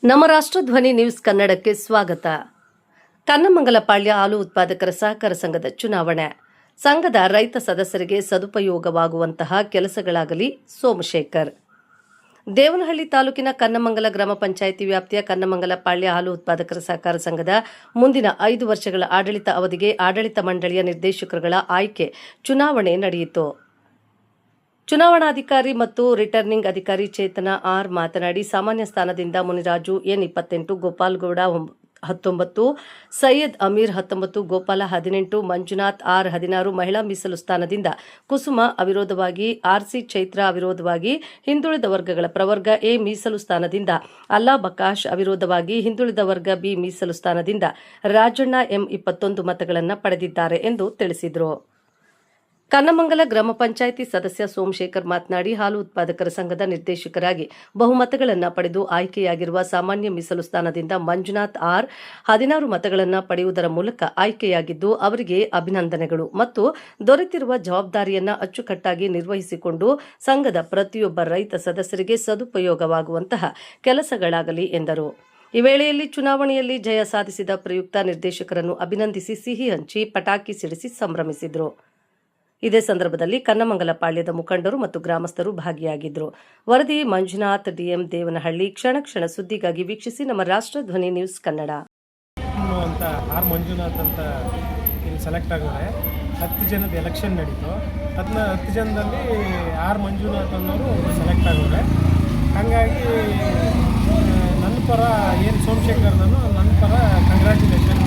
ನಮ್ಮ ರಾಷ್ಟ್ರಧ್ವನಿ ನ್ಯೂಸ್ ಕನ್ನಡಕ್ಕೆ ಸ್ವಾಗತ. ಕನ್ನಮಂಗಲಪಾಳ್ಯ ಹಾಲು ಉತ್ಪಾದಕರ ಸಹಕಾರ ಸಂಘದ ಚುನಾವಣೆ. ಸಂಘದ ರೈತ ಸದಸ್ಯರಿಗೆ ಸದುಪಯೋಗವಾಗುವಂತಹ ಕೆಲಸಗಳಾಗಲಿ. ಸೋಮಶೇಖರ್. ದೇವನಹಳ್ಳಿ ತಾಲೂಕಿನ ಕನ್ನಮಂಗಲ ಗ್ರಾಮ ಪಂಚಾಯಿತಿ ವ್ಯಾಪ್ತಿಯ ಕನ್ನಮಂಗಲಪಾಳ್ಯ ಹಾಲು ಉತ್ಪಾದಕರ ಸಹಕಾರ ಸಂಘದ ಮುಂದಿನ 5 ವರ್ಷಗಳ ಆಡಳಿತ ಅವಧಿಗೆ ಆಡಳಿತ ಮಂಡಳಿಯ ನಿರ್ದೇಶಕರುಗಳ ಆಯ್ಕೆ ಚುನಾವಣೆ ನಡೆಯಿತು. ಚುನಾವಣಾಧಿಕಾರಿ ಮತ್ತು ರಿಟರ್ನಿಂಗ್ ಅಧಿಕಾರಿ ಚೇತನ ಆರ್ ಮಾತನಾಡಿ, ಸಾಮಾನ್ಯ ಸ್ಥಾನದಿಂದ ಮುನಿರಾಜು ಎನ್ 28, ಗೋಪಾಲ್ಗೌಡ 19, ಸೈಯದ್ ಅಮೀರ್ 19, ಗೋಪಾಲ 18, ಮಂಜುನಾಥ್ ಆರ್ 16, ಮಹಿಳಾ ಮೀಸಲು ಸ್ಥಾನದಿಂದ ಕುಸುಮ ಅವಿರೋಧವಾಗಿ, ಆರ್ಸಿ ಚೈತ್ರ ಅವಿರೋಧವಾಗಿ, ಹಿಂದುಳಿದ ವರ್ಗಗಳ ಪ್ರವರ್ಗ ಎ ಮೀಸಲು ಸ್ಥಾನದಿಂದ ಅಲ್ಲಾ ಬಕಾಶ್ ಅವಿರೋಧವಾಗಿ, ಹಿಂದುಳಿದ ವರ್ಗ ಬಿ ಮೀಸಲು ಸ್ಥಾನದಿಂದ ರಾಜಣ್ಣ ಎಂ 21 ಮತಗಳನ್ನು ಪಡೆದಿದ್ದಾರೆ ಎಂದು ತಿಳಿಸಿದರು. ಕನ್ನಮಂಗಲ ಗ್ರಾಮ ಪಂಚಾಯಿತಿ ಸದಸ್ಯ ಸೋಮಶೇಖರ್ ಮಾತನಾಡಿ, ಹಾಲು ಉತ್ಪಾದಕರ ಸಂಘದ ನಿರ್ದೇಶಕರಾಗಿ ಬಹುಮತಗಳನ್ನು ಪಡೆದು ಆಯ್ಕೆಯಾಗಿರುವ ಸಾಮಾನ್ಯ ಮೀಸಲು ಸ್ಥಾನದಿಂದ ಮಂಜುನಾಥ್ ಆರ್ 16 ಮತಗಳನ್ನು ಪಡೆಯುವುದರ ಮೂಲಕ ಆಯ್ಕೆಯಾಗಿದ್ದು ಅವರಿಗೆ ಅಭಿನಂದನೆಗಳು ಮತ್ತು ದೊರೆತಿರುವ ಜವಾಬ್ದಾರಿಯನ್ನು ಅಚ್ಚುಕಟ್ಟಾಗಿ ನಿರ್ವಹಿಸಿಕೊಂಡು ಸಂಘದ ಪ್ರತಿಯೊಬ್ಬ ರೈತ ಸದಸ್ಯರಿಗೆ ಸದುಪಯೋಗವಾಗುವಂತಹ ಕೆಲಸಗಳಾಗಲಿ ಎಂದರು. ಈ ವೇಳೆಯಲ್ಲಿ ಚುನಾವಣೆಯಲ್ಲಿ ಜಯ ಸಾಧಿಸಿದ ಪ್ರಯುಕ್ತ ನಿರ್ದೇಶಕರನ್ನು ಅಭಿನಂದಿಸಿ ಸಿಹಿ ಹಂಚಿ ಪಟಾಕಿ ಸಿಡಿಸಿ ಸಂಭ್ರಮಿಸಿದರು. ಇದೇ ಸಂದರ್ಭದಲ್ಲಿ ಕನ್ನಮಂಗಲಪಾಳ್ಯದ ಮುಖಂಡರು ಮತ್ತು ಗ್ರಾಮಸ್ಥರು ಭಾಗಿಯಾಗಿದ್ದರು. ವರದಿ ಮಂಜುನಾಥ್, ಡಿಎಂ, ದೇವನಹಳ್ಳಿ. ಕ್ಷಣ ಕ್ಷಣ ಸುದ್ದಿಗಾಗಿ ವೀಕ್ಷಿಸಿ ನಮ್ಮ ರಾಷ್ಟ್ರಧ್ವನಿ ನ್ಯೂಸ್ ಕನ್ನಡ. ಅಂತ ಆರ್ ಮಂಜುನಾಥ್ ಅಂತ ಇಲ್ಲಿ ಸೆಲೆಕ್ಟ್ ಆಗಿದ್ದಾರೆ. 10 ಜನದ ಎಲೆಕ್ಷನ್ ನಡೀತು. 10 ಜನದಲ್ಲಿ ಆರ್ ಮಂಜುನಾಥ್ ಅನ್ನೋರು ಸೆಲೆಕ್ಟ್ ಆಗಿದ್ದಾರೆ. ಹಾಗಾಗಿ ನನ್ನ ಪರ ಏನು ಸೋಮಶೇಖರ್ ನನ್ನ ಪರ ಕಂಗ್ರ್ಯಾಚುಲೇಷನ್